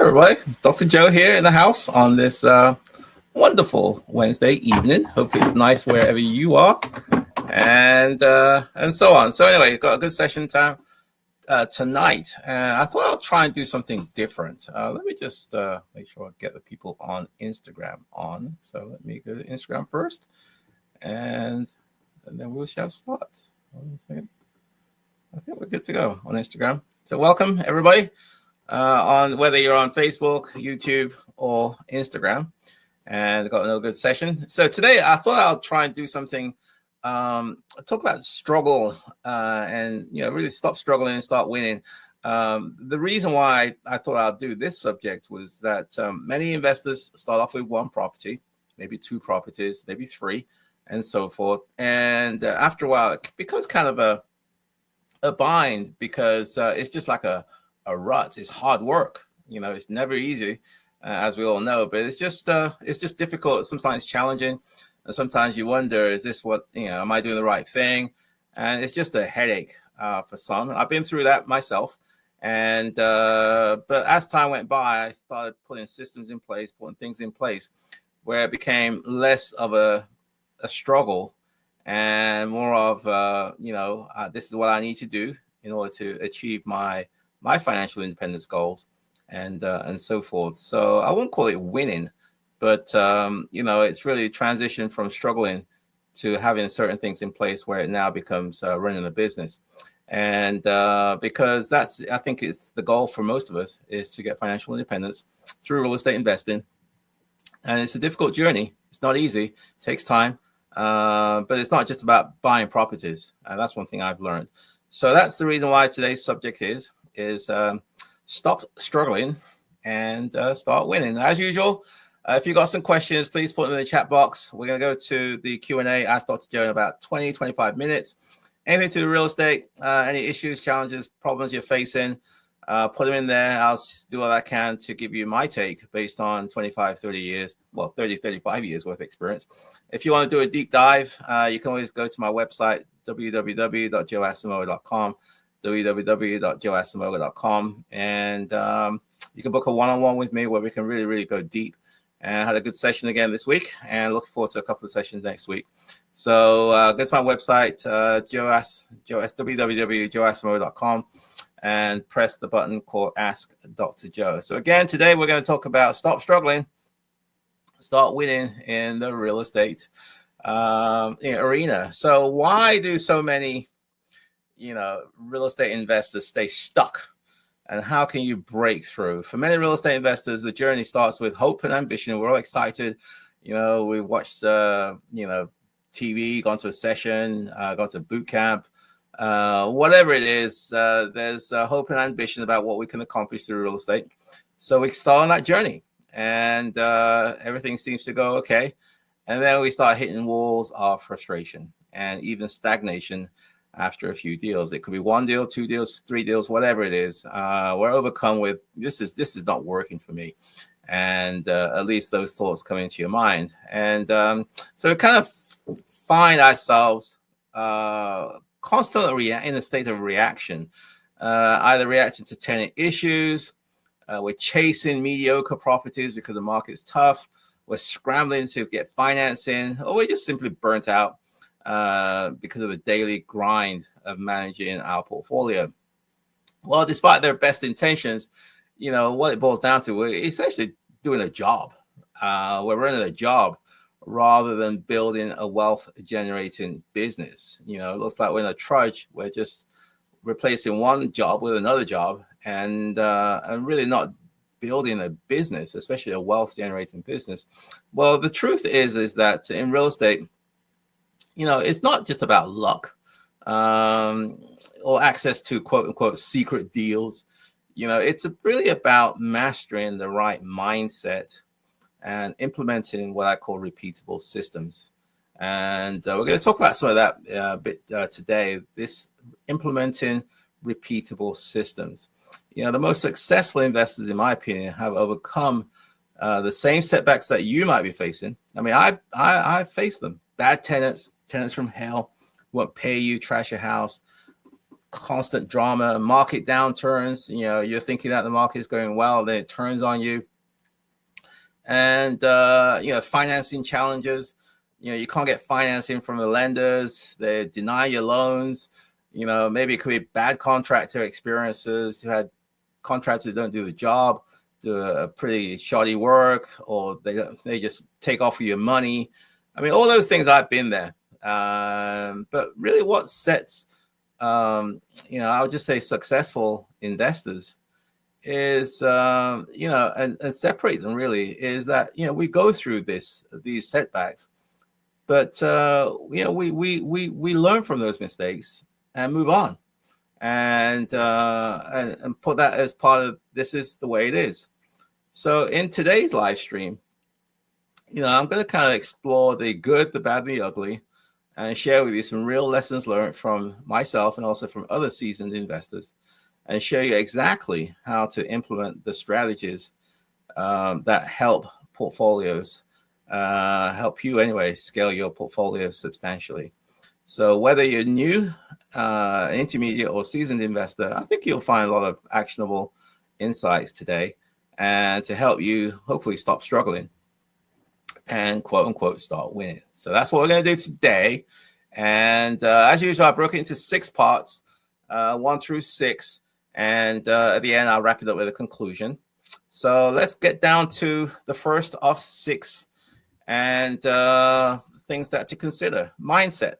everybody. Dr. Joe here in the house on this wonderful Wednesday evening. Hopefully it's nice wherever you are, and so on. So anyway, got a good session time tonight, and I thought I'll try and do something different. Let me just make sure I get the people on Instagram on. So let me go to Instagram first, and then we shall start. I think we're good to go on Instagram. So welcome everybody. On whether you're on Facebook, YouTube, or Instagram, and got another good session. So today I thought I'll try and do something, talk about struggle and really stop struggling and start winning. The reason why I thought I'll do this subject was that many investors start off with one property, maybe two properties, maybe three, and so forth. And after a while, it becomes kind of a bind because it's just like a rut. It's hard work. It's never easy, as we all know, but it's just difficult, sometimes challenging, and sometimes you wonder, is this what, am I doing the right thing? And it's just a headache for some. I've been through that myself. And but as time went by, I started putting systems in place, putting things in place where it became less of a struggle and more of this is what I need to do in order to achieve my financial independence goals and so forth. So I won't call it winning, but it's really transition from struggling to having certain things in place where it now becomes running a business. And because I think it's the goal for most of us, is to get financial independence through real estate investing. And it's a difficult journey. It's not easy. It takes time. But it's not just about buying properties. That's one thing I've learned. So that's the reason why today's subject is stop struggling and start winning. As usual, if you got some questions, please put them in the chat box. We're going to go to the Q&A, ask Dr. Joe in about 20-25 minutes. Anything to do real estate, any issues, challenges, problems you're facing, put them in there. I'll do what I can to give you my take based on 25, 30 years, 30, 35 years worth of experience. If you want to do a deep dive, you can always go to my website, www.joeasamoah.com. www.joeasamoah.com, and you can book a one-on-one with me where we can really, really go deep. And I had a good session again this week, and looking forward to a couple of sessions next week. So go to my website, www.joeasamoah.com, and press the button called Ask Dr. Joe. So again, today we're going to talk about stop struggling, start winning in the real estate arena. So why do so many real estate investors stay stuck, and how can you break through? For many real estate investors, the journey starts with hope and ambition. We're all excited. We watched, TV, gone to a session, gone to boot camp, whatever it is. There's hope and ambition about what we can accomplish through real estate. So we start on that journey, and everything seems to go okay. And then we start hitting walls of frustration and even stagnation after a few deals. It could be one deal, two deals, three deals, whatever it is. We're overcome with this is not working for me. And at least those thoughts come into your mind. And so we kind of find ourselves constantly in a state of reaction, either reacting to tenant issues, we're chasing mediocre properties because the market's tough, we're scrambling to get financing, or we're just simply burnt out because of the daily grind of managing our portfolio. Well, despite their best intentions, what it boils down to, we're essentially doing a job. We're running a job rather than building a wealth generating business. It looks like we're in a trudge. We're just replacing one job with another job, and really not building a business, especially a wealth generating business. Well, the truth is that in real estate, it's not just about luck or access to quote unquote secret deals. It's really about mastering the right mindset and implementing what I call repeatable systems. And we're going to talk about some of that a bit today, this implementing repeatable systems. The most successful investors, in my opinion, have overcome the same setbacks that you might be facing. I mean, I face them. Bad tenants from hell won't pay you, trash your house, constant drama, market downturns. You're thinking that the market is going well, then it turns on you. And financing challenges. You can't get financing from the lenders. They deny your loans. Maybe it could be bad contractor experiences. You had contractors don't do the job, do a pretty shoddy work, or they just take off your money. I mean, all those things, I've been there. But really what sets, I would just say successful investors is, and separate them really is that, we go through these setbacks, but, we learn from those mistakes and move on, and put that as part of, this is the way it is. So in today's live stream, I'm going to kind of explore the good, the bad, and the ugly, and share with you some real lessons learned from myself and also from other seasoned investors, and show you exactly how to implement the strategies that help portfolios, help you anyway, scale your portfolio substantially. So whether you're new, intermediate, or seasoned investor, I think you'll find a lot of actionable insights today, and to help you hopefully stop struggling and quote unquote start winning. So that's what we're going to do today. And as usual, I broke it into 6 parts, 1 through 6. And at the end, I'll wrap it up with a conclusion. So let's get down to the first of 6 and things that to consider. Mindset.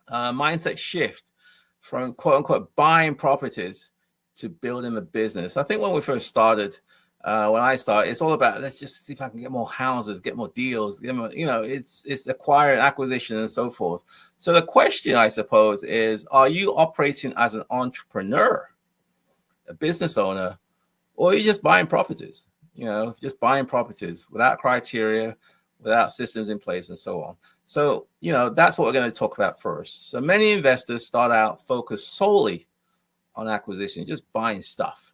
Mindset shift from quote unquote buying properties to building a business. I think when we first started, when I started, it's all about, let's just see if I can get more houses, get more deals, get more, it's acquire, acquisition, and so forth. So the question, I suppose, is, are you operating as an entrepreneur, a business owner, or are you just buying properties? Just buying properties without criteria, without systems in place, and so on. So, that's what we're going to talk about first. So many investors start out focused solely on acquisition, just buying stuff.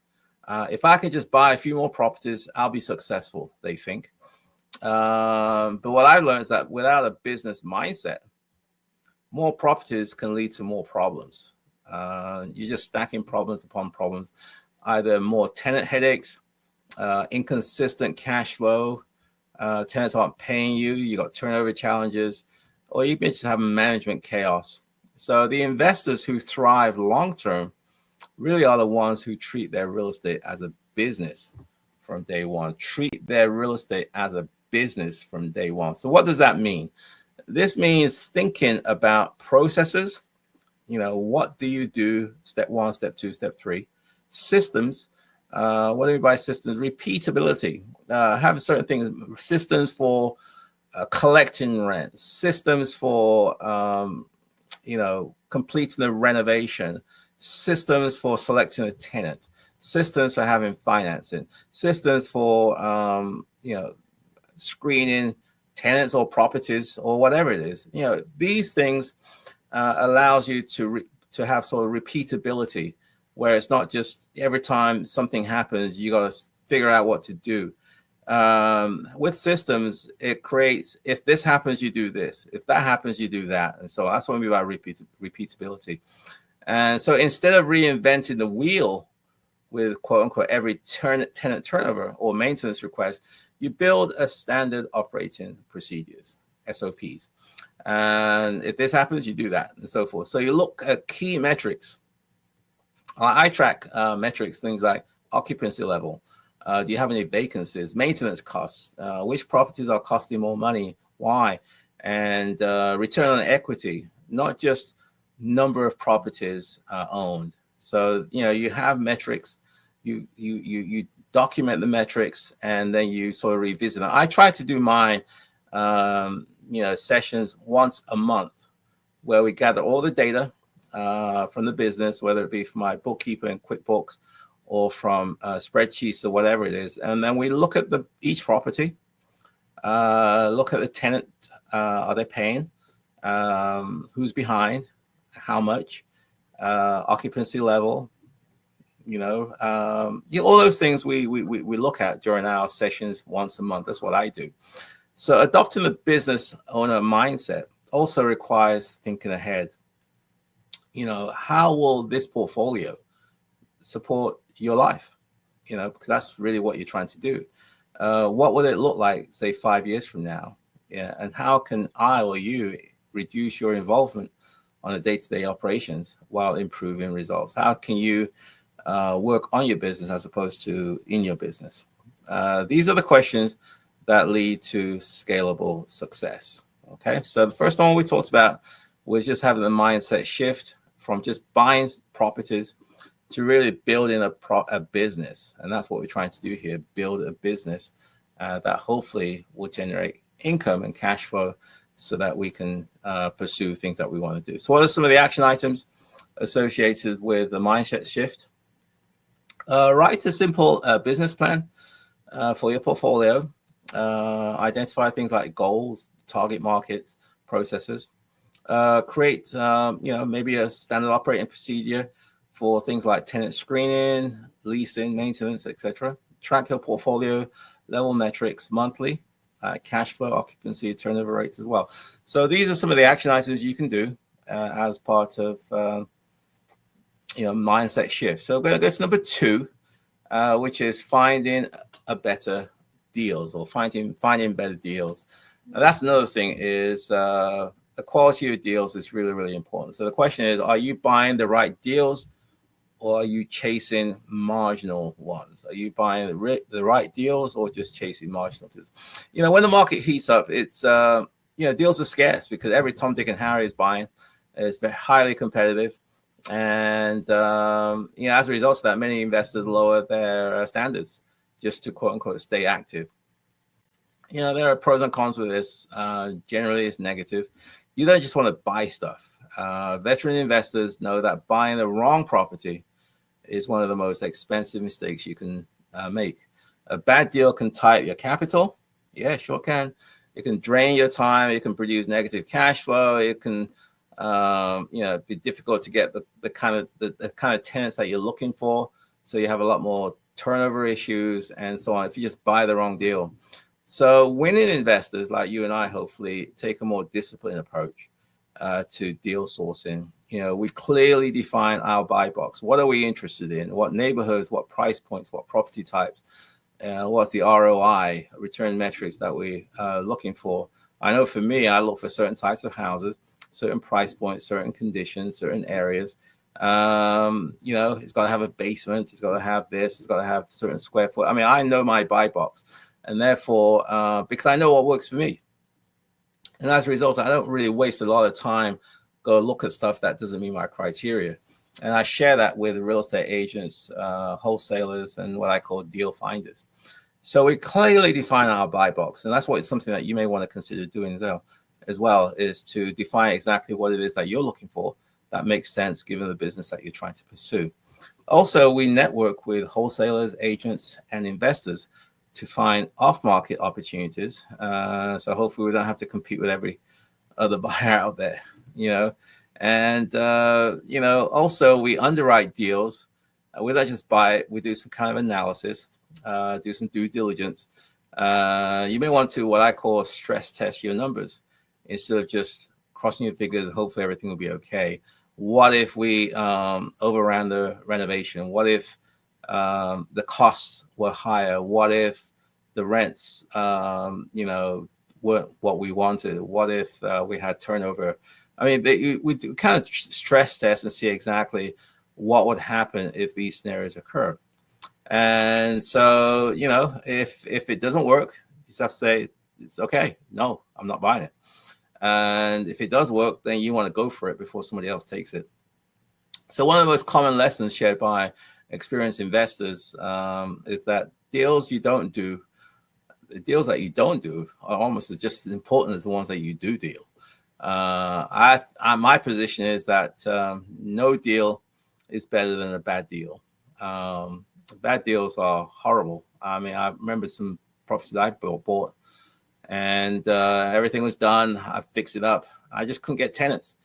If I could just buy a few more properties, I'll be successful, they think. But what I've learned is that without a business mindset, more properties can lead to more problems. You're just stacking problems upon problems, either more tenant headaches, inconsistent cash flow, tenants aren't paying you, you got turnover challenges, or you just have management chaos. So the investors who thrive long-term really are the ones who treat their real estate as a business from day one. Treat their real estate as a business from day one. So what does that mean? This means thinking about processes. What do you do? Step 1, step 2, step 3. Systems. What do I mean by systems? Repeatability. Have certain things, systems for collecting rent, systems for, completing the renovation, systems for selecting a tenant, systems for having financing, systems for, screening tenants or properties or whatever it is. These things allows you to have sort of repeatability, where it's not just every time something happens, you got to figure out what to do. With systems, it creates, if this happens, you do this. If that happens, you do that. And so that's what I mean by repeatability. And so instead of reinventing the wheel with quote unquote every tenant turnover or maintenance request, you build a standard operating procedures, SOPs. And if this happens, you do that, and so forth. So you look at key metrics. I track metrics, things like occupancy level. Do you have any vacancies? Maintenance costs. Which properties are costing more money? Why? And return on equity, not just number of properties owned. So you have metrics. You document the metrics, and then you sort of revisit them. I try to do mine, sessions once a month, where we gather all the data from the business, whether it be from my bookkeeper and QuickBooks, or from spreadsheets or whatever it is. And then we look at each property, look at the tenant, are they paying, who's behind, how much, occupancy level, all those things we look at during our sessions once a month. That's what I do. So adopting the business owner mindset also requires thinking ahead. how will this portfolio support your life? Because that's really what you're trying to do. What will it look like, say, 5 years from now? Yeah, and how can I or you reduce your involvement on the day-to-day operations while improving results? How can you work on your business as opposed to in your business? These are the questions that lead to scalable success. Okay, so the first one we talked about was just having the mindset shift from just buying properties to really building a business. And that's what we're trying to do here, build a business that hopefully will generate income and cash flow so that we can pursue things that we want to do. So what are some of the action items associated with the mindset shift? Write a simple business plan for your portfolio. Identify things like goals, target markets, processes. Create, maybe a standard operating procedure for things like tenant screening, leasing, maintenance, etc. Track your portfolio level metrics monthly, cash flow, occupancy, turnover rates as well. So these are some of the action items you can do as part of mindset shift. So we're going to go to number 2, which is finding a better deals or finding better deals. Now, that's another thing is the quality of deals is really, really important. So the question is, are you buying the right deals or are you chasing marginal ones? Are you buying the right deals or just chasing marginal deals? When the market heats up, it's, deals are scarce because every Tom, Dick, and Harry is buying. It's very highly competitive. And, as a result of that, many investors lower their standards just to, quote unquote, stay active. There are pros and cons with this. Generally, it's negative. You don't just want to buy stuff. Veteran investors know that buying the wrong property is one of the most expensive mistakes you can make. A bad deal can tie up your capital. Yeah, sure can. It can drain your time. It can produce negative cash flow. It can, be difficult to get the kind of tenants that you're looking for. So you have a lot more turnover issues and so on if you just buy the wrong deal. So winning investors like you and I hopefully take a more disciplined approach to deal sourcing. We clearly define our buy box. What are we interested in? What neighborhoods, what price points, what property types? What's the ROI, return metrics that we are looking for? I know for me, I look for certain types of houses, certain price points, certain conditions, certain areas. It's got to have a basement. It's got to have this. It's got to have certain square foot. I mean, I know my buy box. And therefore, because I know what works for me. And as a result, I don't really waste a lot of time go look at stuff that doesn't meet my criteria. And I share that with real estate agents, wholesalers, and what I call deal finders. So we clearly define our buy box. And that's something that you may want to consider doing as well, is to define exactly what it is that you're looking for that makes sense given the business that you're trying to pursue. Also, we network with wholesalers, agents, and investors to find off-market opportunities. So hopefully we don't have to compete with every other buyer out there, And, also we underwrite deals. We don't just buy it. We do some kind of analysis, do some due diligence. You may want to, what I call, stress test your numbers instead of just crossing your fingers. Hopefully everything will be okay. What if we overran the renovation? What if the costs were higher? What if the rents, weren't what we wanted? What if we had turnover? I mean, we do kind of stress test and see exactly what would happen if these scenarios occur. And so, if it doesn't work, you just have to say, it's okay. No, I'm not buying it. And if it does work, then you want to go for it before somebody else takes it. So one of the most common lessons shared by experienced investors is that deals that you don't do are almost just as important as the ones that you do deal. My position is that no deal is better than a bad deal. Bad deals are horrible. I mean, I remember some properties I bought and everything was done. I fixed it up. I just couldn't get tenants.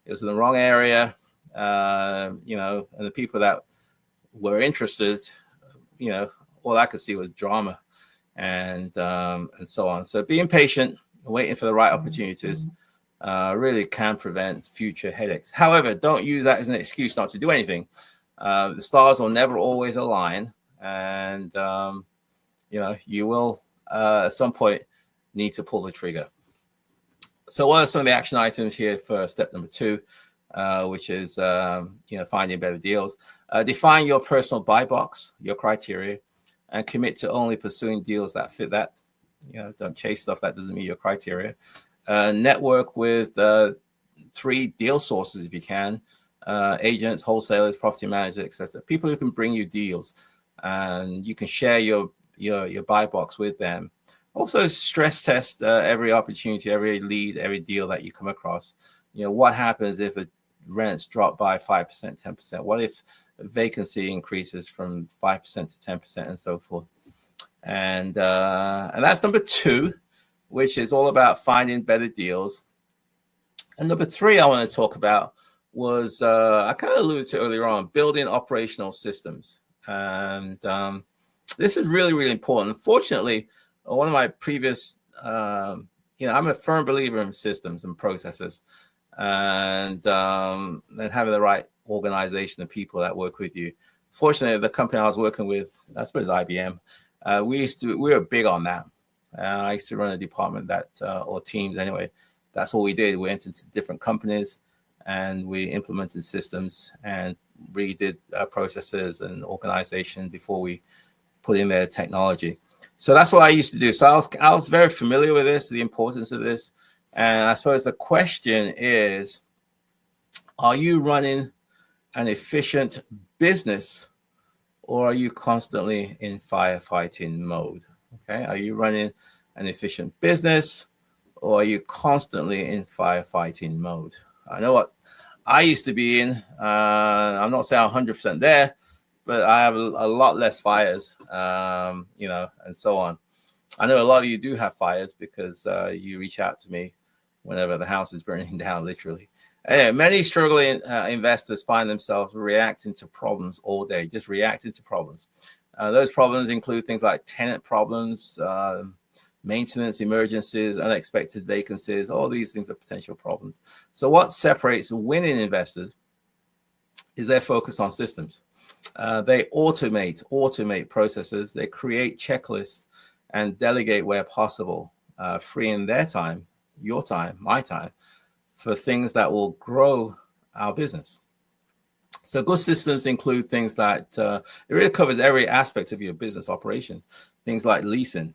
It was in the wrong area, and the people that were interested, all I could see was drama and so on. So being patient, waiting for the right opportunities really can prevent future headaches. However, don't use that as an excuse not to do anything. The stars will never always align, and you will at some point need to pull the trigger. So what are some of the action items here for step number 2, which is finding better deals? Define your personal buy box, your criteria, and commit to only pursuing deals that fit that. Don't chase stuff that doesn't meet your criteria. Network with 3 deal sources if you can: agents, wholesalers, property managers, etc. People who can bring you deals, and you can share your buy box with them. Also, stress test every opportunity, every lead, every deal that you come across. What happens if the rents drop by 5%, 10%? What if vacancy increases from 5% to 10%, and so forth? And that's number 2, which is all about finding better deals. And number 3 I want to talk about was, I kind of alluded to earlier on, building operational systems. And this is really, really important. Fortunately, one of my previous, I'm a firm believer in systems and processes, and having the right organization of people that work with you. Fortunately, the company I was working with, I suppose IBM, we were big on that. I used to run a department or teams anyway. That's all we did. We went into different companies and we implemented systems and redid processes and organization before we put in their technology. So that's what I used to do. So I was very familiar with this, the importance of this. And I suppose the question is, are you running an efficient business, or are you constantly in firefighting mode? Okay, are you running an efficient business, or are you constantly in firefighting mode? I know what I used to be in. I'm not saying I'm 100% there, but I have a lot less fires, and so on. I know a lot of you do have fires because you reach out to me whenever the house is burning down, literally. Anyway, many struggling investors find themselves reacting to problems all day, just reacting to problems. Those problems include things like tenant problems, maintenance emergencies, unexpected vacancies. All these things are potential problems. So what separates winning investors is their focus on systems. They automate processes. They create checklists and delegate where possible, freeing their time, your time, my time, for things that will grow our business. So good systems include things that it really covers every aspect of your business operations. Things like leasing,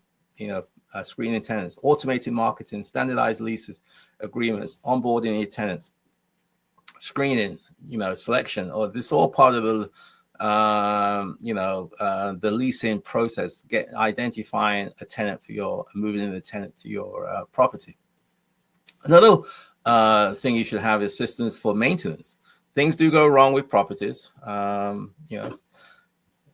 screening tenants, automated marketing, standardized leases, agreements, onboarding your tenants, screening, selection, or this all part of the the leasing process, identifying a tenant for moving in the tenant to your property. Another thing you should have is systems for maintenance. Things do go wrong with properties.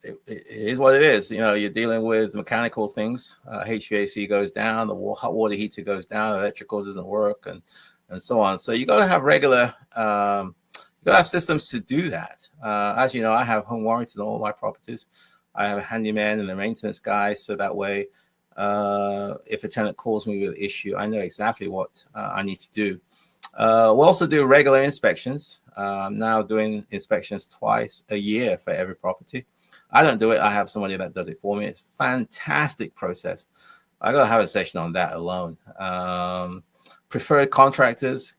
It is what it is. You're dealing with mechanical things. HVAC goes down, the hot water heater goes down, electrical doesn't work, and so on. So you got to have regular, you got to have systems to do that. As you know, I have home warranties on all my properties. I have a handyman and a maintenance guy, so that way, if a tenant calls me with an issue, I know exactly what I need to do. We'll also do regular inspections. I'm now doing inspections twice a year for every property. I don't do it. I have somebody that does it for me. It's a fantastic process. I got to have a session on that alone. Preferred contractors,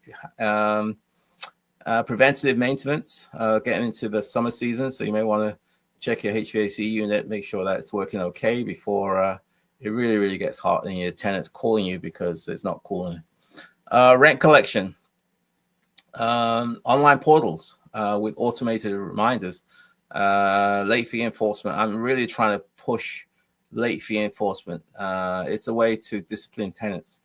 preventative maintenance, getting into the summer season. So you may want to check your HVAC unit, make sure that it's working okay before it really, really gets hot and your tenant's calling you because it's not cooling. Rent collection, online portals with automated reminders, late fee enforcement. I'm really trying to push late fee enforcement. It's a way to discipline tenants.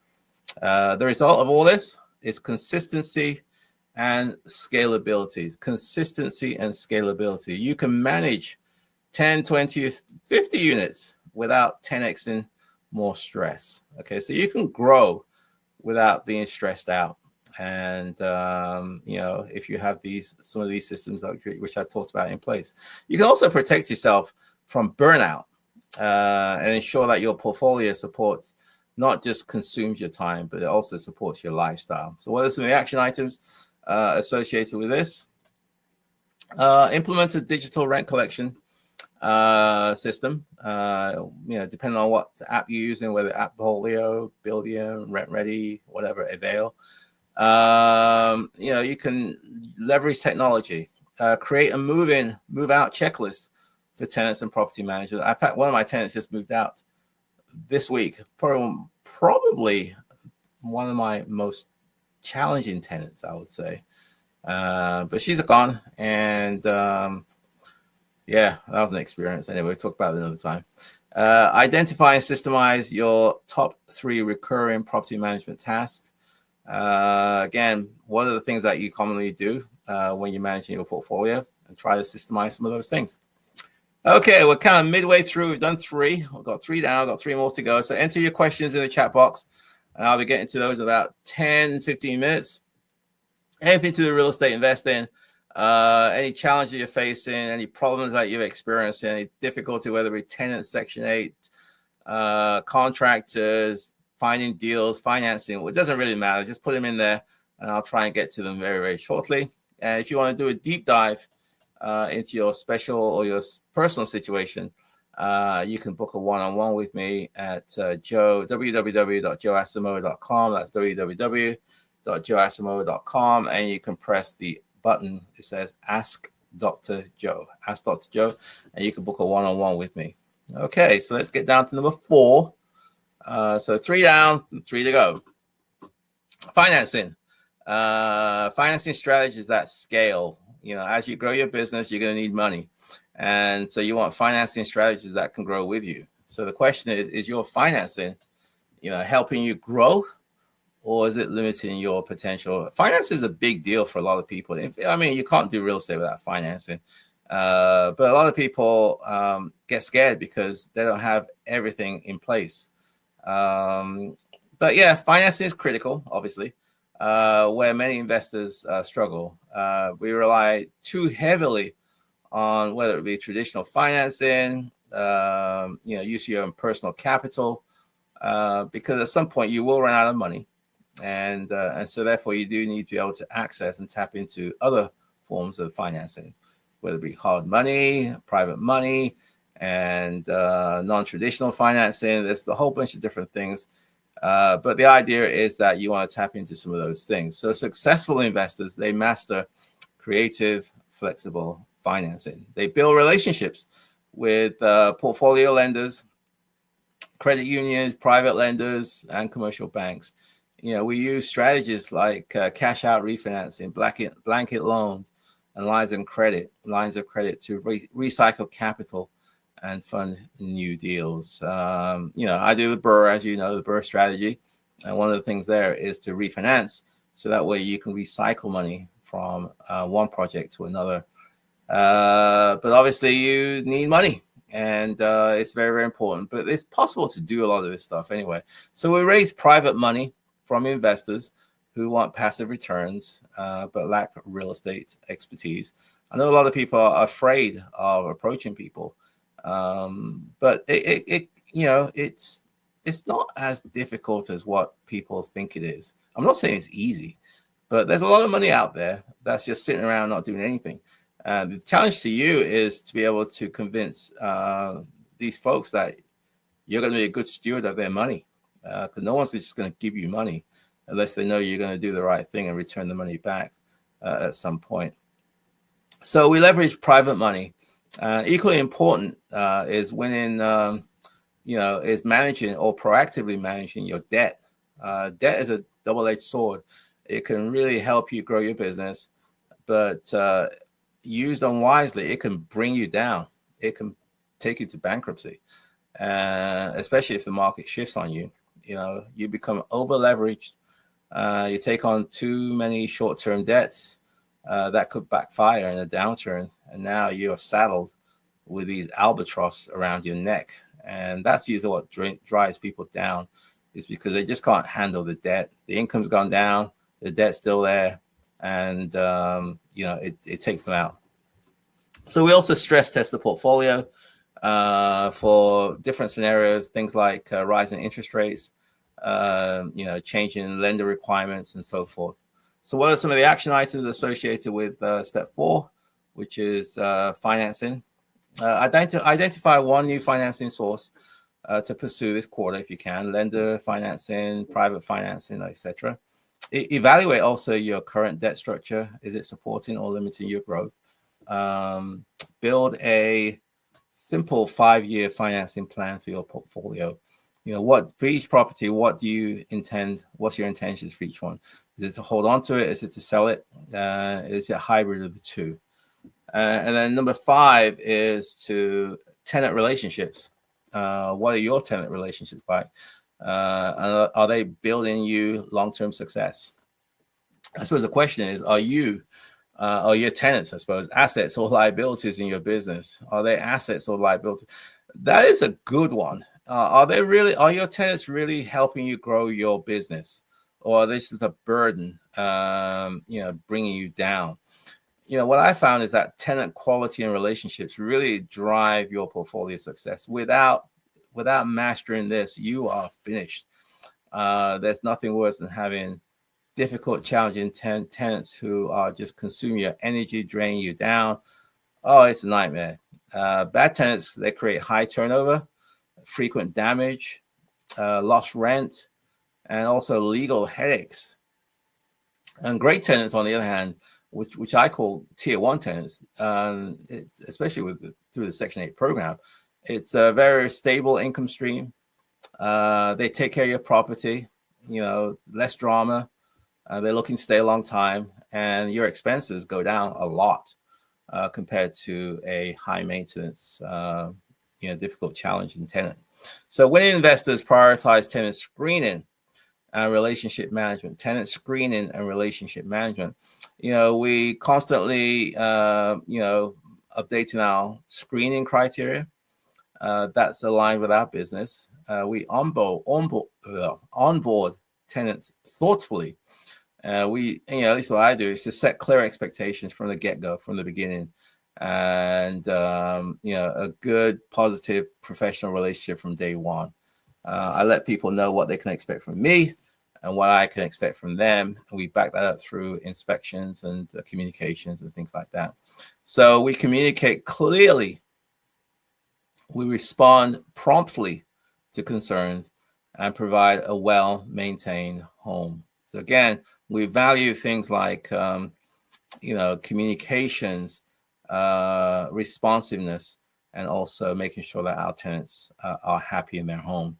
The result of all this is consistency and scalability. Consistency and scalability. You can manage 10, 20, 50 units without 10xing more stress. Okay, so you can grow without being stressed out. And if you have some of these systems which I talked about in place, you can also protect yourself from burnout and ensure that your portfolio supports not just consumes your time, but it also supports your lifestyle. So what are some of the action items associated with this? Implement a digital rent collection system. Depending on what app you're using, whether Appfolio, Buildia, Rent Ready, whatever, Avail. You can leverage technology, create a move-in, move-out checklist for tenants and property managers. In fact, one of my tenants just moved out this week. Probably one of my most challenging tenants, I would say. But she's gone, and yeah, that was an experience. Anyway, we'll talk about it another time. Identify and systemize your top 3 recurring property management tasks. Again, what are the things that you commonly do when you're managing your portfolio, and try to systemize some of those things. Okay, we're kind of midway through. We've done 3. We've got 3 down. I've got 3 more to go. So enter your questions in the chat box, and I'll be getting to those in about 10, 15 minutes. Anything to do with real estate investing, any challenges you're facing, any problems that you're experiencing, any difficulty, whether it be tenants, Section 8, contractors, finding deals, financing, it doesn't really matter. Just put them in there, and I'll try and get to them very, very shortly. And if you want to do a deep dive into your special or your personal situation, you can book a one-on-one with me at www.joeasamoah.com. That's www.joeasamoah.com, and you can press the button. It says Ask Dr. Joe. Ask Dr. Joe, and you can book a one-on-one with me. Okay, so let's get down to number 4. So 3 down, 3 to go. Financing. Financing strategies that scale. As you grow your business, you're going to need money. And so you want financing strategies that can grow with you. So the question is your financing, helping you grow, or is it limiting your potential? Finance is a big deal for a lot of people. You can't do real estate without financing. But a lot of people get scared because they don't have everything in place. But yeah, financing is critical, obviously, where many investors struggle. We rely too heavily on whether it be traditional financing, use your own personal capital, because at some point you will run out of money. And so therefore you do need to be able to access and tap into other forms of financing, whether it be hard money, private money, and non-traditional financing. There's a whole bunch of different things. But the idea is that you want to tap into some of those things. So successful investors, they master creative, flexible financing. They build relationships with portfolio lenders, credit unions, private lenders, and commercial banks. We use strategies like cash out refinancing, blanket loans, and lines of credit to recycle capital and fund new deals. I do the BRRRR, as you know, the BRRRR strategy. And one of the things there is to refinance, so that way you can recycle money from one project to another. But obviously you need money, and it's very, very important. But it's possible to do a lot of this stuff anyway. So we raise private money from investors who want passive returns, but lack real estate expertise. I know a lot of people are afraid of approaching people. But it's not as difficult as what people think it is. I'm not saying it's easy, but there's a lot of money out there that's just sitting around not doing anything. The challenge to you is to be able to convince these folks that you're going to be a good steward of their money, because no one's just going to give you money unless they know you're going to do the right thing and return the money back at some point. So we leverage private money. Equally important is winning, is managing or proactively managing your debt. Debt is a double-edged sword. It can really help you grow your business, but used unwisely, it can bring you down. It can take you to bankruptcy, especially if the market shifts on you. You become over-leveraged. You take on too many short-term debts. That could backfire in a downturn, and now you're saddled with these albatross around your neck. And that's usually what drives people down, is because they just can't handle the debt. The income's gone down, the debt's still there, and it takes them out. So we also stress test the portfolio for different scenarios, things like rising interest rates, changing lender requirements and so forth. So what are some of the action items associated with step 4, which is financing? Identify one new financing source to pursue this quarter if you can: lender financing, private financing, etc. Evaluate also your current debt structure. Is it supporting or limiting your growth? Build a simple 5-year financing plan for your portfolio. What for each property, what do you intend? What's your intentions for each one? Is it to hold on to it? Is it to sell it? Is it a hybrid of the two? And then number 5 is to tenant relationships. What are your tenant relationships like? Are they building you long-term success? I suppose the question is, are your tenants, I suppose, assets or liabilities in your business? Are they assets or liabilities? That is a good one. Are your tenants really helping you grow your business, or are they just a burden, bringing you down? What I found is that tenant quality and relationships really drive your portfolio success. Without mastering this, you are finished. There's nothing worse than having difficult, challenging tenants who are just consuming your energy, draining you down. Oh, it's a nightmare. Bad tenants, they create high turnover, frequent damage, lost rent, and also legal headaches. And great tenants, on the other hand, which I call tier 1 tenants, especially through the Section 8 program, it's a very stable income stream. They take care of your property, less drama. They're looking to stay a long time, and your expenses go down a lot compared to a high maintenance, difficult, challenging tenant. So winning investors prioritize tenant screening and relationship management. Tenant screening and relationship management. We constantly, updating our screening criteria. That's aligned with our business. We onboard tenants thoughtfully. At least what I do is to set clear expectations from the get-go, from the beginning, and a good, positive, professional relationship from day one. I let people know what they can expect from me and what I can expect from them, and we back that up through inspections and communications and things like that. So we communicate clearly, we respond promptly to concerns, and provide a well-maintained home. So again, we value things like communications, responsiveness, and also making sure that our tenants are happy in their home.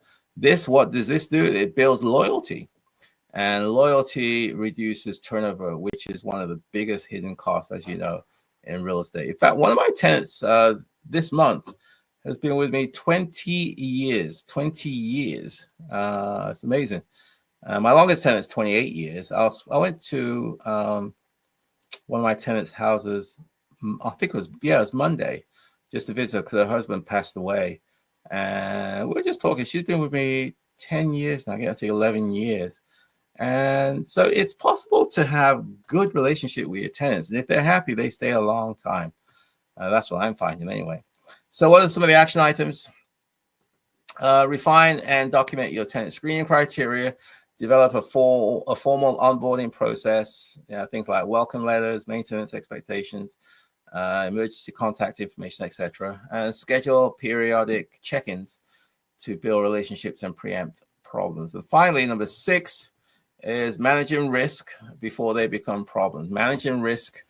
What does this do? It builds loyalty, and loyalty reduces turnover, which is one of the biggest hidden costs, as you know, in real estate. In fact, one of my tenants this month has been with me 20 years. It's amazing. My longest tenant is 28 years. I went to one of my tenants' houses, I think it was Monday, just to visit because her husband passed away. And we were just talking. She's been with me 10 years now, I think 11 years. And so it's possible to have good relationship with your tenants. And if they're happy, they stay a long time. That's what I'm finding anyway. So what are some of the action items? Refine and document your tenant screening criteria. Develop a formal onboarding process. Things like welcome letters, maintenance expectations, emergency contact information, etc. And schedule periodic check-ins to build relationships and preempt problems. And finally, number 6 is managing risk before they become problems. Managing risk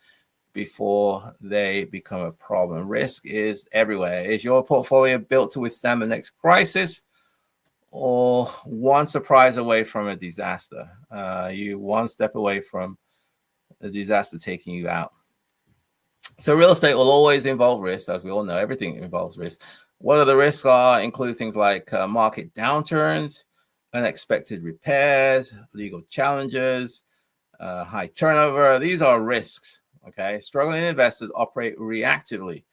before they become a problem. Risk is everywhere. Is your portfolio built to withstand the next crisis, or one surprise away from a disaster? You one step away from a disaster taking you out. So real estate will always involve risk, as we all know. Everything involves risk. What are the risks? Include things like market downturns, unexpected repairs, legal challenges, high turnover. These are risks. Okay, struggling investors operate reactively.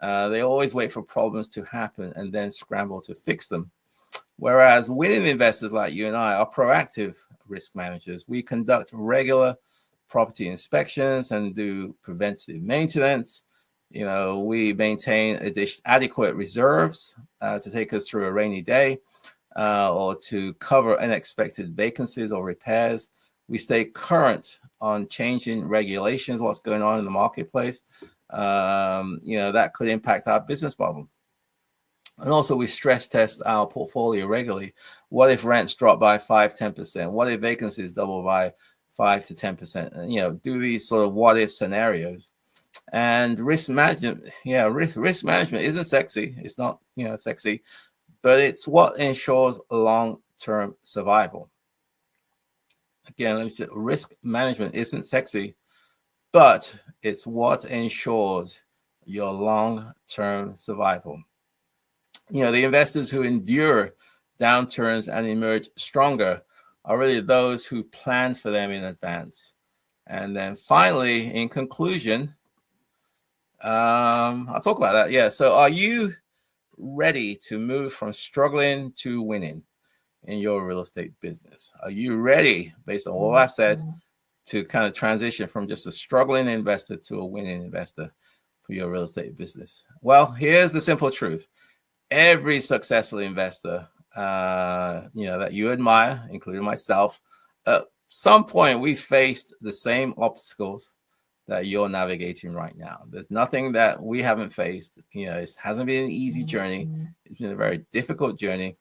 They always wait for problems to happen and then scramble to fix them. Whereas winning investors like you and I are proactive risk managers. We conduct regular property inspections and do preventative maintenance. We maintain adequate reserves to take us through a rainy day. or to cover unexpected vacancies or repairs. We stay current on changing regulations, what's going on in the marketplace. That could impact our business model. And also we stress test our portfolio regularly. What if rents drop by 5-10%? What if vacancies double by 5 to 10%? Do these sort of what if scenarios. And risk management, risk management isn't sexy. It's not, sexy, but it's what ensures long-term survival. Again, risk management isn't sexy, but it's what ensures your long-term survival. The investors who endure downturns and emerge stronger are really those who plan for them in advance. And then finally, in conclusion, I'll talk about that. Yeah. So are you ready to move from struggling to winning in your real estate business? Are you ready, based on what I said, to kind of transition from just a struggling investor to a winning investor for your real estate business? Well, here's the simple truth. Every successful investor, that you admire, including myself, at some point we faced the same obstacles that you're navigating right now. There's nothing that we haven't faced. It hasn't been an easy journey. It's been a very difficult journey.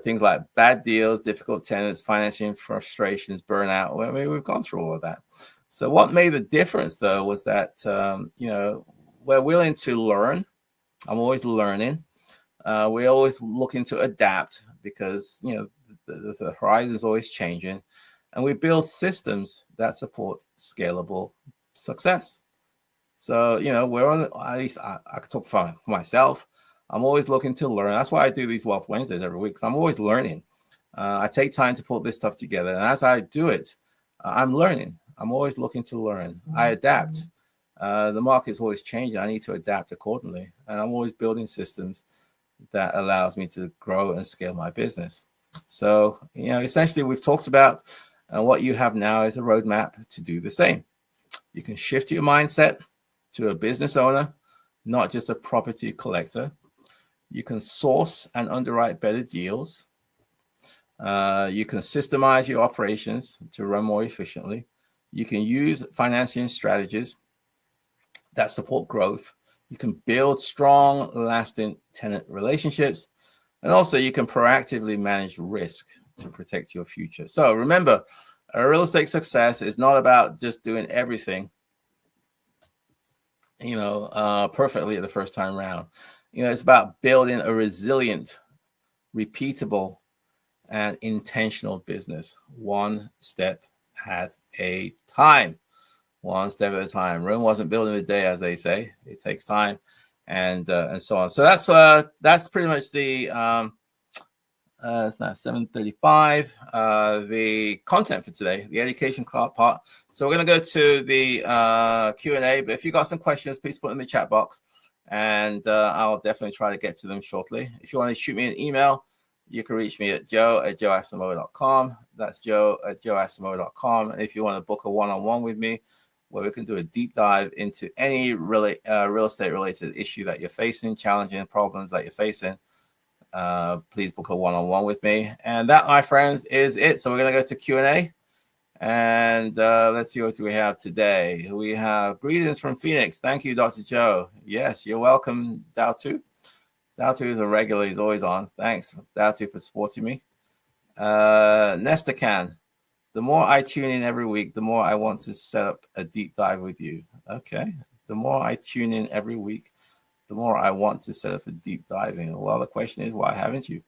Things like bad deals, difficult tenants, financing frustrations, burnout. Well, we've gone through all of that. So what made the difference, though, was that, we're willing to learn. I'm always learning. We're always looking to adapt because, the horizon is always changing. And we build systems that support scalable success. So, we're on, at least I can talk for myself. I'm always looking to learn. That's why I do these Wealth Wednesdays every week. So I'm always learning. I take time to put this stuff together. And as I do it, I'm learning. I'm always looking to learn. I adapt. The market's always changing. I need to adapt accordingly. And I'm always building systems that allows me to grow and scale my business. So, essentially we've talked about what you have now is a roadmap to do the same. You can shift your mindset to a business owner, not just a property collector. You can source and underwrite better deals. You can systemize your operations to run more efficiently. You can use financing strategies that support growth. You can build strong, lasting tenant relationships. And also you can proactively manage risk to protect your future. So remember, a real estate success is not about just doing everything, perfectly at the first time round. It's about building a resilient, repeatable, and intentional business, one step at a time. One step at a time. Rome wasn't built in a day, as they say. It takes time, and so on. So that's pretty much the it's now 7:35. The content for today, the education part. So we're going to go to the Q&A. But if you got some questions, please put them in the chat box, and I'll definitely try to get to them shortly. If you want to shoot me an email, you can reach me at joe@joeasamoah.com. That's joe@joeasamoah.com. And if you want to book a one-on-one with me, where we can do a deep dive into any real estate related issue that you're facing, challenging problems that you're facing, please book a one-on-one with me. And that, my friends, is it. So we're going to go to Q&A. And let's see what we have today. We have greetings from Phoenix. Thank you, Dr. Joe. Yes, you're welcome, Dautu. Dautu is a regular. He's always on. Thanks, Dautu, for supporting me. Nesta Can. The more I tune in every week, the more I want to set up a deep dive with you. Okay. The more I tune in every week, the more I want to set up a deep dive in. Well, the question is, why haven't you?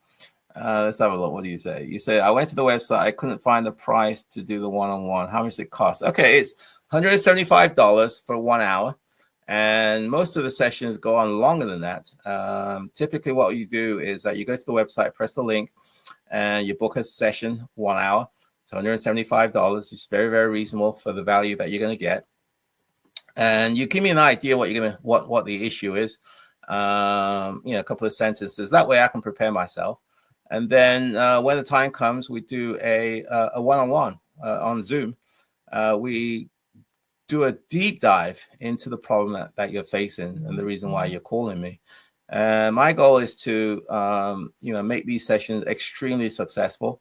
Let's have a look. What do you say? You say, I went to the website. I couldn't find the price to do the one-on-one. How much does it cost? Okay. It's $175 for 1 hour. And most of the sessions go on longer than that. Typically what you do is that you go to the website, press the link, and you book a session, 1 hour. It's $175. It's very, very reasonable for the value that you're going to get. And you give me an idea what the issue is. A couple of sentences. That way I can prepare myself. And then when the time comes, we do a one-on-one on Zoom. We do a deep dive into the problem that you're facing and the reason why you're calling me. My goal is to, make these sessions extremely successful.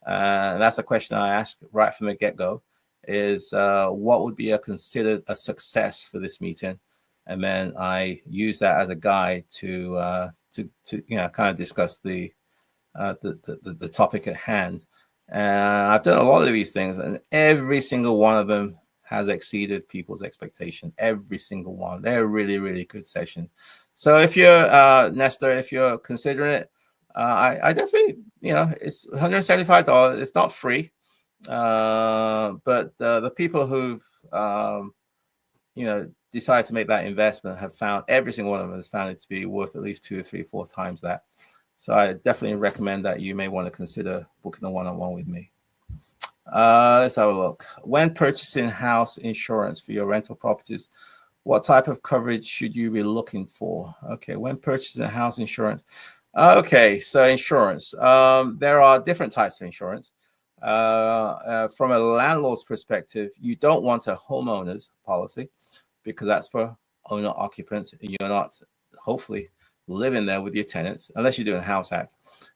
And that's a question I ask right from the get-go: is what would be considered a success for this meeting, and then I use that as a guide to kind of discuss the topic at hand. And I've done a lot of these things, and every single one of them has exceeded people's expectation. Every single one. They're really, really good sessions. So if you're Nestor, if you're considering it, I definitely, it's $175. It's not free, but the people who've decided to make that investment have found, every single one of them has found it to be worth at least 2 or 3, 4 times that. So I definitely recommend that you may want to consider booking a one-on-one with me. Let's have a look. When purchasing house insurance for your rental properties, what type of coverage should you be looking for? Okay, when purchasing house insurance. Okay, so insurance. There are different types of insurance. From a landlord's perspective, you don't want a homeowner's policy because that's for owner occupants. You're not, hopefully, living there with your tenants, unless you're doing a house hack.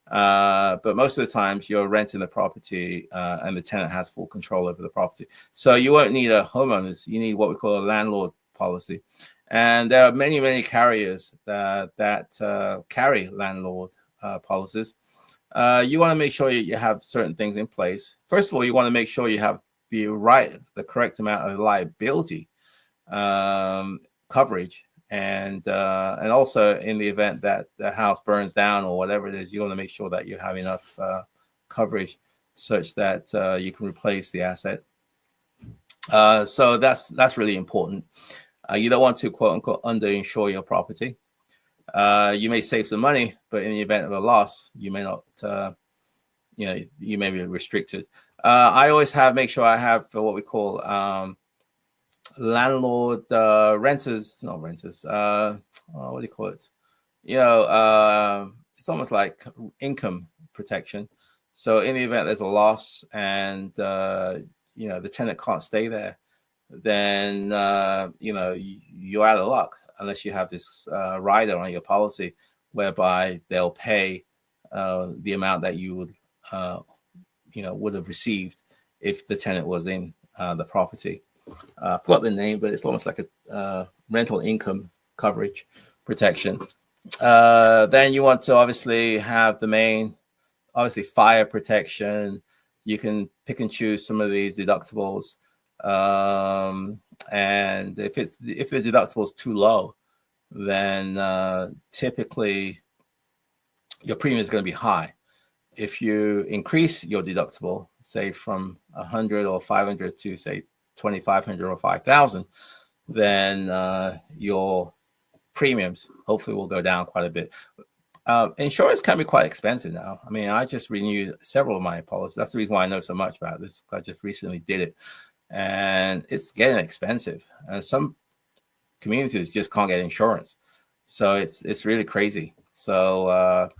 But most of the times you're renting the property and the tenant has full control over the property. So you won't need a homeowner's. You need what we call a landlord policy. And there are many, many carriers that carry landlord policies. You want to make sure you have certain things in place. First of all, you want to make sure you have the correct amount of liability coverage. And also in the event that the house burns down or whatever it is, you want to make sure that you have enough coverage such that you can replace the asset. So that's really important. You don't want to, quote unquote, underinsure your property. You may save some money, but in the event of a loss, you may not, you may be restricted. I always make sure I have what we call landlord renters, not renters. What do you call it? It's almost like income protection. So in the event there's a loss and the tenant can't stay there, then you're out of luck unless you have this rider on your policy whereby they'll pay the amount that you would have received if the tenant was in the property. I forgot the name, but it's almost like a rental income coverage protection. Then you want to obviously have the main, obviously fire protection. You can pick and choose some of these deductibles. And if the deductible is too low, then typically your premium is going to be high. If you increase your deductible, say from 100 or 500 to say 2,500 or 5,000, then your premiums hopefully will go down quite a bit. Insurance can be quite expensive now. I mean, I just renewed several of my policies. That's the reason why I know so much about this. I just recently did it, and it's getting expensive. And some communities just can't get insurance, so it's really crazy. So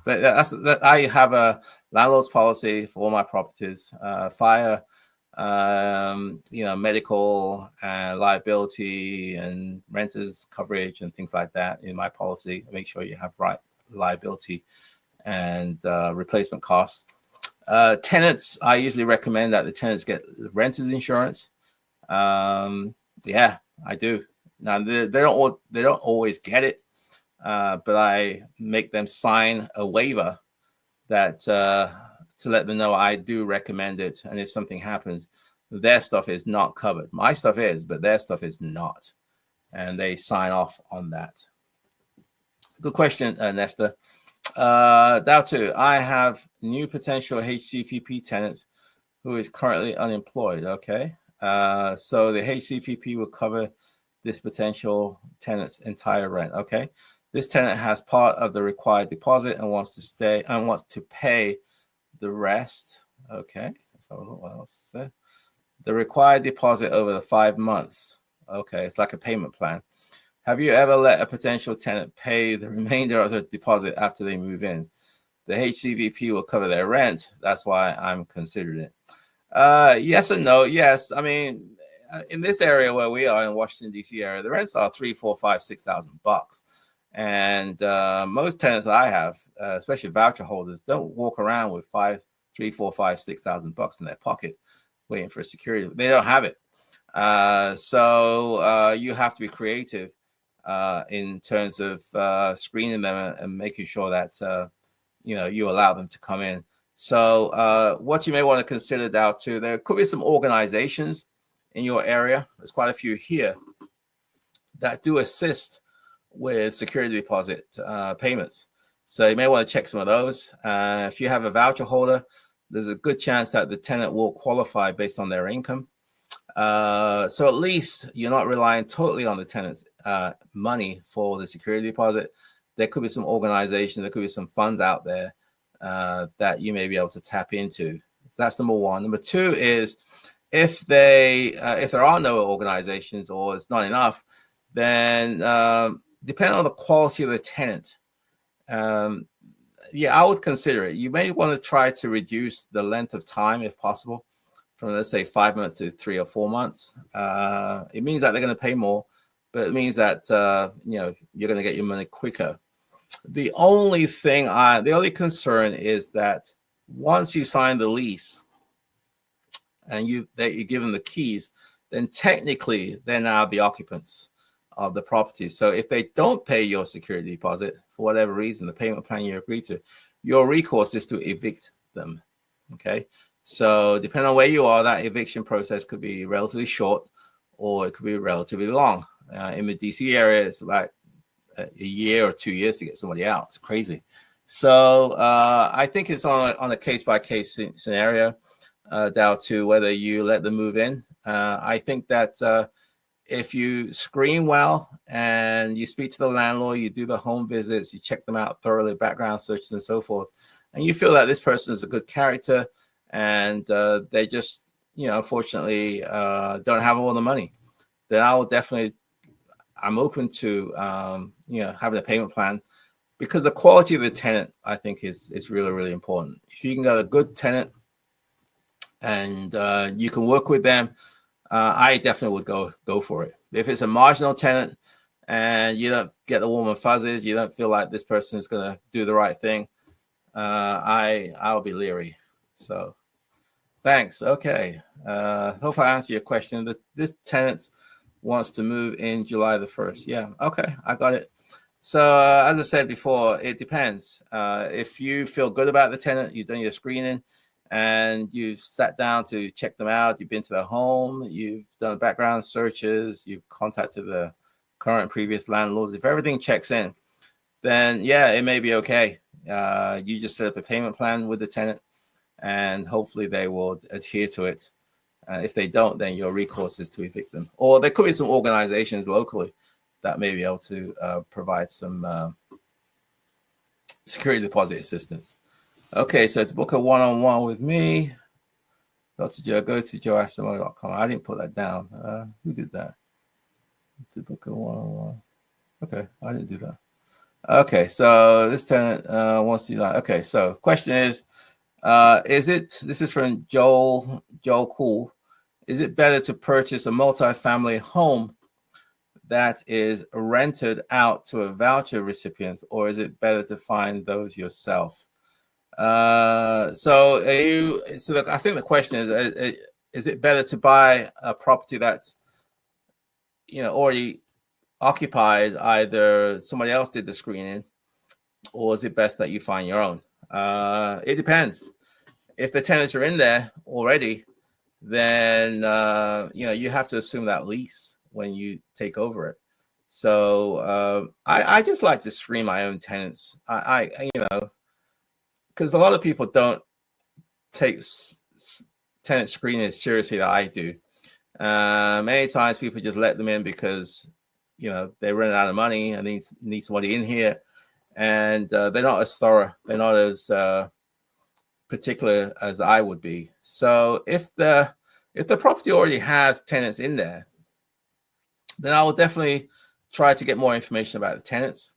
I have a landlord's policy for all my properties, fire, medical and liability and renters coverage and things like that in my policy. Make sure you have right liability and replacement costs. Tenants, I usually recommend that the tenants get renters insurance. Yeah, I do. Now they don't always get it, but I make them sign a waiver that to let them know I do recommend it. And if something happens, their stuff is not covered. My stuff is, but their stuff is not. And they sign off on that. Good question, Nestor. Dow 2, I have new potential HCPP tenants who is currently unemployed. Okay. So the HCPP will cover this potential tenant's entire rent. Okay. This tenant has part of the required deposit and wants to stay and wants to pay the rest. Okay. So what else is there? The required deposit over the 5 months. Okay. It's like a payment plan. Have you ever let a potential tenant pay the remainder of the deposit after they move in? The HCVP will cover their rent. That's why I'm considering it. Yes and no. Yes. I mean, in this area where we are in Washington, D.C. area, the rents are $3,000, $4,000, $5,000, $6,000. And most tenants that I have, especially voucher holders, don't walk around with $3,000, $4,000, $5,000, $6,000 in their pocket waiting for security. They don't have it. So you have to be creative in terms of screening them and making sure that you allow them to come in. So what you may want to consider now too, there could be some organizations in your area. There's quite a few here that do assist with security deposit payments. So you may want to check some of those. If you have a voucher holder, there's a good chance that the tenant will qualify based on their income. So at least you're not relying totally on the tenant's money for the security deposit. There could be some organization, there could be some funds out there that you may be able to tap into. So that's number one. Number two is if there are no organizations or it's not enough, then depending on the quality of the tenant, I would consider it. You may want to try to reduce the length of time if possible, from let's say 5 months to 3 or 4 months. It means that they're going to pay more, but it means that you're going to get your money quicker. The only concern is that once you sign the lease and you give them the keys, then technically they're now the occupants of the property. So if they don't pay your security deposit for whatever reason, the payment plan you agreed to, your recourse is to evict them. Okay. So depending on where you are, that eviction process could be relatively short or it could be relatively long. In the DC area, it's about a year or 2 years to get somebody out. It's crazy. So I think it's on a case-by-case scenario down to whether you let them move in. I think that if you screen well and you speak to the landlord, you do the home visits, you check them out thoroughly, background searches and so forth, and you feel that this person is a good character and they just, unfortunately don't have all the money, then I'm open to, having a payment plan, because the quality of the tenant, I think, is really, really important. If you can get a good tenant and you can work with them, I definitely would go for it. If it's a marginal tenant and you don't get the warm and fuzzies, you don't feel like this person is going to do the right thing, I'll be leery. So thanks. Okay. Hope I answered your question. This tenant wants to move in July the 1st. Yeah. Okay. I got it. So as I said before, it depends. If you feel good about the tenant, you've done your screening and you've sat down to check them out, you've been to their home, you've done background searches, you've contacted the current previous landlords. If everything checks in, then it may be okay. You just set up a payment plan with the tenant and hopefully they will adhere to it. If they don't, then your recourse is to evict them. Or there could be some organizations locally that may be able to provide some security deposit assistance. Okay, so to book a one-on-one with me, Dr. Joe, go to joeasimo.com. I didn't put that down. Who did that? To book a one-on-one. Okay, I didn't do that. Okay, so this tenant wants to do that. Okay, so question is this is from Joel Cool. Is it better to purchase a multifamily home that is rented out to a voucher recipient, or is it better to find those yourself? So I think the question is it better to buy a property that's, already occupied, either somebody else did the screening, or is it best that you find your own? It depends. If the tenants are in there already, then you have to assume that lease when you take over it. So I just like to screen my own tenants. I because a lot of people don't take tenant screening as seriously that I do. Many times people just let them in because they run out of money and need somebody in here, and they're not as thorough. They're not as particular as I would be. So if the property already has tenants in there, then I will definitely try to get more information about the tenants.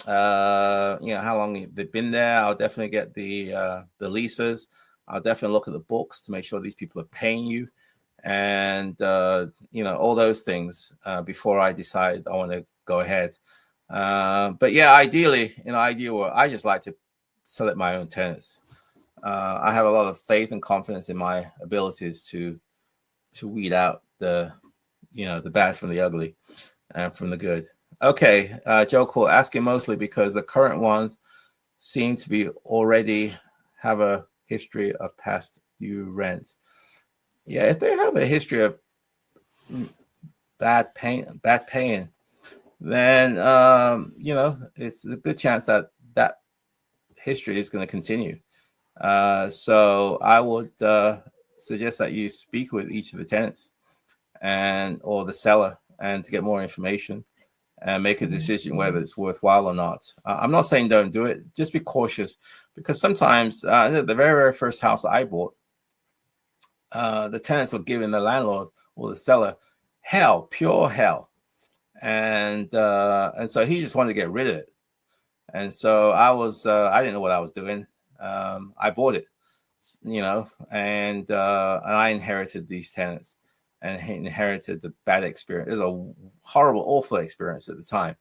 How long they've been there. I'll definitely get the leases. I'll definitely look at the books to make sure these people are paying you, and all those things before I decide I want to go ahead. But yeah, ideally, in an ideal world, I just like to select my own tenants. I have a lot of faith and confidence in my abilities to weed out the bad from the ugly and from the good. Okay, Joe Cool asking mostly because the current ones seem to be already have a history of past due rent. Yeah, if they have a history of bad paying, then it's a good chance that that history is going to continue. So I would suggest that you speak with each of the tenants or the seller and to get more information and make a decision whether it's worthwhile or not. I'm not saying don't do it. Just be cautious, because sometimes the very, very first house I bought, the tenants were giving the landlord or the seller hell, pure hell. And so he just wanted to get rid of it. And so I didn't know what I was doing. I bought it, and I inherited these tenants and inherited the bad experience. It was a horrible, awful experience at the time.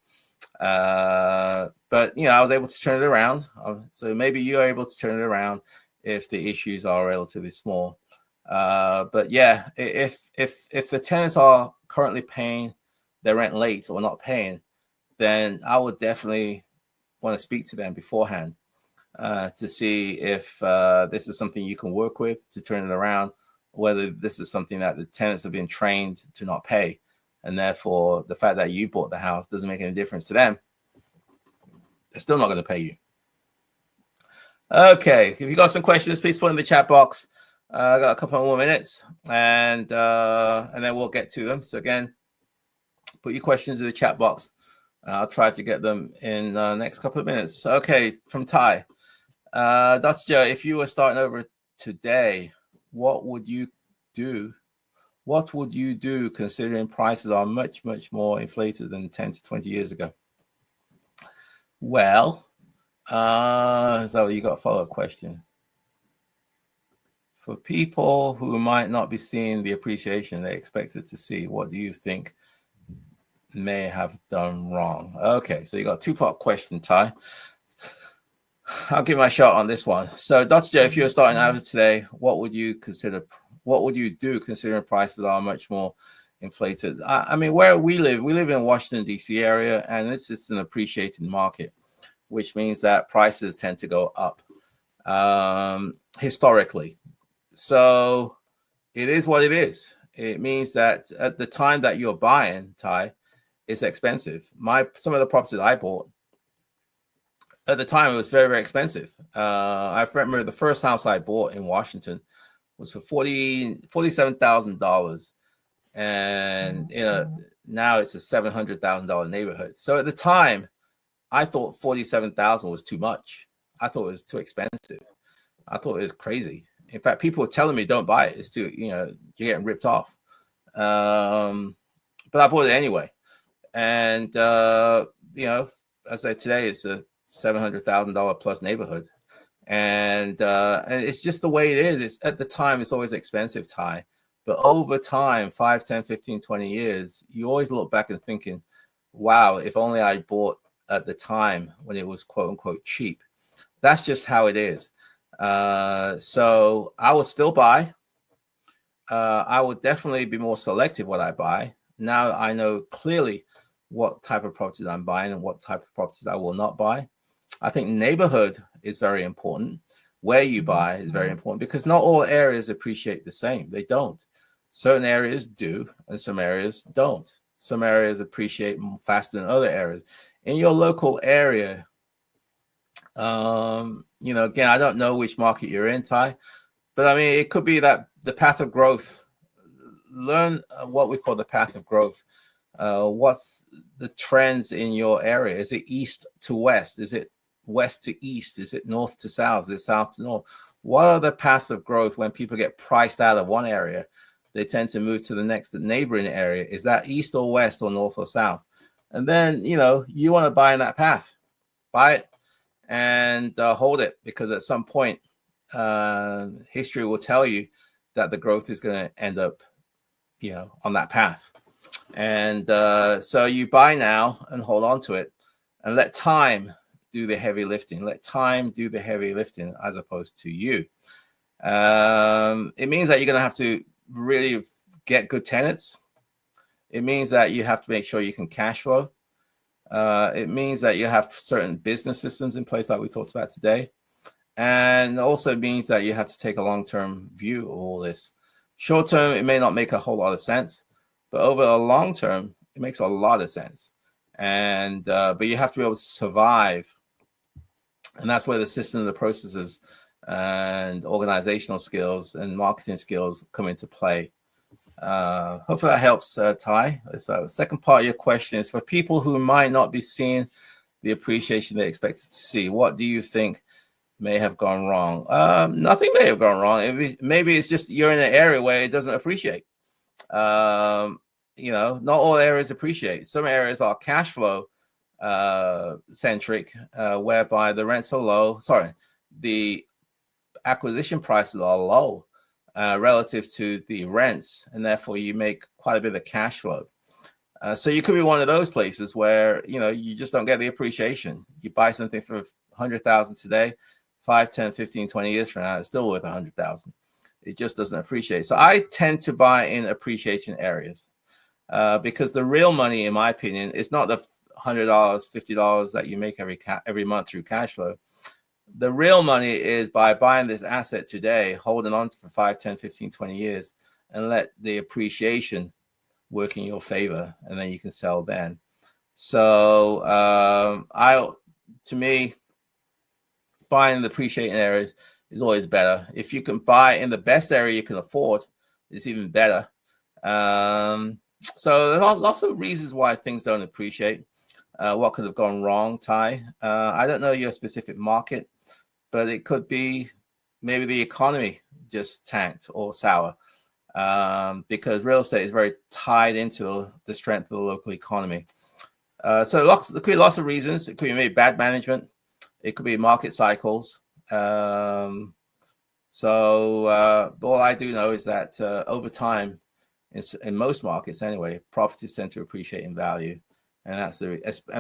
But I was able to turn it around. So maybe you're able to turn it around if the issues are relatively small. But yeah, if the tenants are currently paying their rent late or not paying, then I would definitely want to speak to them beforehand to see if this is something you can work with to turn it around, whether this is something that the tenants have been trained to not pay, and therefore the fact that you bought the house doesn't make any difference to them. They're still not going to pay you. Okay, if you got some questions, please put in the chat box. I got a couple more minutes, and then we'll get to them. So again, put your questions in the chat box. I'll try to get them in the next couple of minutes. Okay, from Ty. Dr. Joe, if you were starting over today, what would you do? What would you do considering prices are much, much more inflated than 10 to 20 years ago? Well, so you got a follow-up question. For people who might not be seeing the appreciation they expected to see, what do you think may have done wrong? Okay, so you got a two-part question, Ty. I'll give my shot on this one. So, Dr. Joe, if you're starting out today, what would you do considering prices are much more inflated? I mean, where we live in Washington, D.C. area, and it's just an appreciating market, which means that prices tend to go up historically. So it is what it is. It means that at the time that you're buying, Ty, it's expensive. Some of the properties I bought at the time, it was very, very expensive. I remember the first house I bought in Washington was for $47,000, and now it's a $700,000 neighborhood. So at the time, I thought $47,000 was too much. I thought it was too expensive. I thought it was crazy. In fact, people were telling me, "Don't buy it. It's too, you're getting ripped off." But I bought it anyway, and I said today it's a $700,000 plus neighborhood, and it's just the way it is. It's at the time it's always expensive, Ty, but over time, 5, 10, 15, 20 years, you always look back and thinking, wow, if only I bought at the time when it was quote unquote cheap. That's just how it is. So I would still buy. I would definitely be more selective what I buy. Now I know clearly what type of properties I'm buying and what type of properties I will not buy. I think neighborhood is very important. Where you buy is very important, because not all areas appreciate the same. They don't. Certain areas do, and some areas don't. Some areas appreciate faster than other areas. In your local area, again, I don't know which market you're in, Ty, but I mean, it could be that the path of growth. Learn what we call the path of growth. What's the trends in your area? Is it east to west? Is it west to east? Is it north to south? Is it south to north? What are the paths of growth when people get priced out of one area? They tend to move to the next neighboring area. Is that east or west or north or south? And then, you want to buy in that path. Buy it and hold it, because at some point, history will tell you that the growth is going to end up, on that path. And so you buy now and hold on to it. and let time do the heavy lifting. Let time do the heavy lifting as opposed to you. It means that you're going to have to really get good tenants. It means that you have to make sure you can cash flow. It means that you have certain business systems in place like we talked about today. And also means that you have to take a long-term view of all this. Short-term, it may not make a whole lot of sense, but over a long term, it makes a lot of sense. And but you have to be able to survive. And that's where the system, the processes, and organizational skills and marketing skills come into play. Hopefully that helps, Ty. So the second part of your question is for people who might not be seeing the appreciation they expected to see. What do you think may have gone wrong? Nothing may have gone wrong. Maybe it's just you're in an area where it doesn't appreciate. Not all areas appreciate. Some areas are cash flow centric, whereby the rents are low. The acquisition prices are low relative to the rents, and therefore you make quite a bit of cash flow. So you could be one of those places where you just don't get the appreciation. You buy something for 100,000 today, 5, 10, 15, 20 years from now, it's still worth 100,000. It just doesn't appreciate. So I tend to buy in appreciation areas because the real money, in my opinion, is not the $100, $50 that you make every month through cash flow. The real money is by buying this asset today, holding on for 5, 10, 15, 20 years, and let the appreciation work in your favor, and then you can sell then. So to me, buying the appreciating areas is always better. If you can buy in the best area you can afford, it's even better. So there's lots of reasons why things don't appreciate. What could have gone wrong, Ty? I don't know your specific market, but it could be maybe the economy just tanked or sour, because real estate is very tied into the strength of the local economy. So there could be lots of reasons. It could be maybe bad management. It could be market cycles. But all I do know is that over time, in most markets anyway, properties tend to appreciate in value, and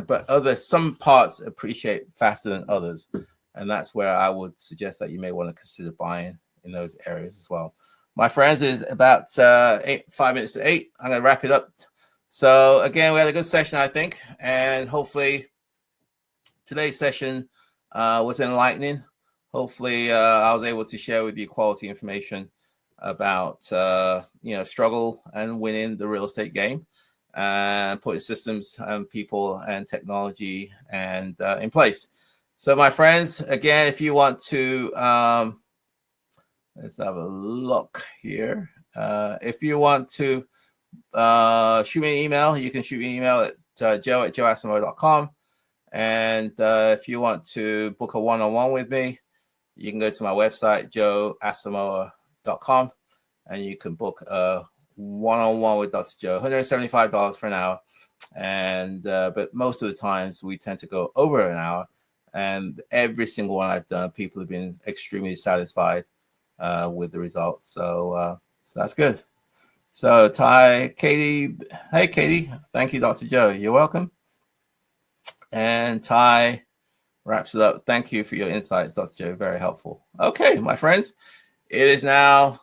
but some parts appreciate faster than others, and that's where I would suggest that you may want to consider buying in those areas as well. My friends, is about 5 minutes to 8. I'm going to wrap it up. So again, we had a good session, I think, and hopefully today's session was enlightening. Hopefully I was able to share with you quality information about struggle and winning the real estate game, and putting systems and people and technology and in place. So my friends, again, if you want to let's have a look here. If you want to shoot me an email, you can shoot me an email at joe@joeasamoah.com. And if you want to book a one-on-one with me, you can go to my website, joeasamoah.com, and you can book a one-on-one with Dr. Joe, $175 for an hour. And but most of the times we tend to go over an hour, and every single one I've done, people have been extremely satisfied with the results. So that's good. So Katie, hey Katie, thank you, Dr. Joe. You're welcome. And Ty wraps it up. Thank you for your insights, Dr. Joe. Very helpful. Okay, my friends, it is now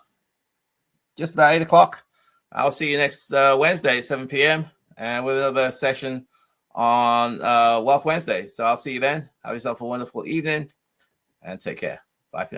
just about 8 o'clock. I'll see you next Wednesday at 7 p.m. and with another session on Wealth Wednesday. So I'll see you then. Have yourself a wonderful evening and take care. Bye for now.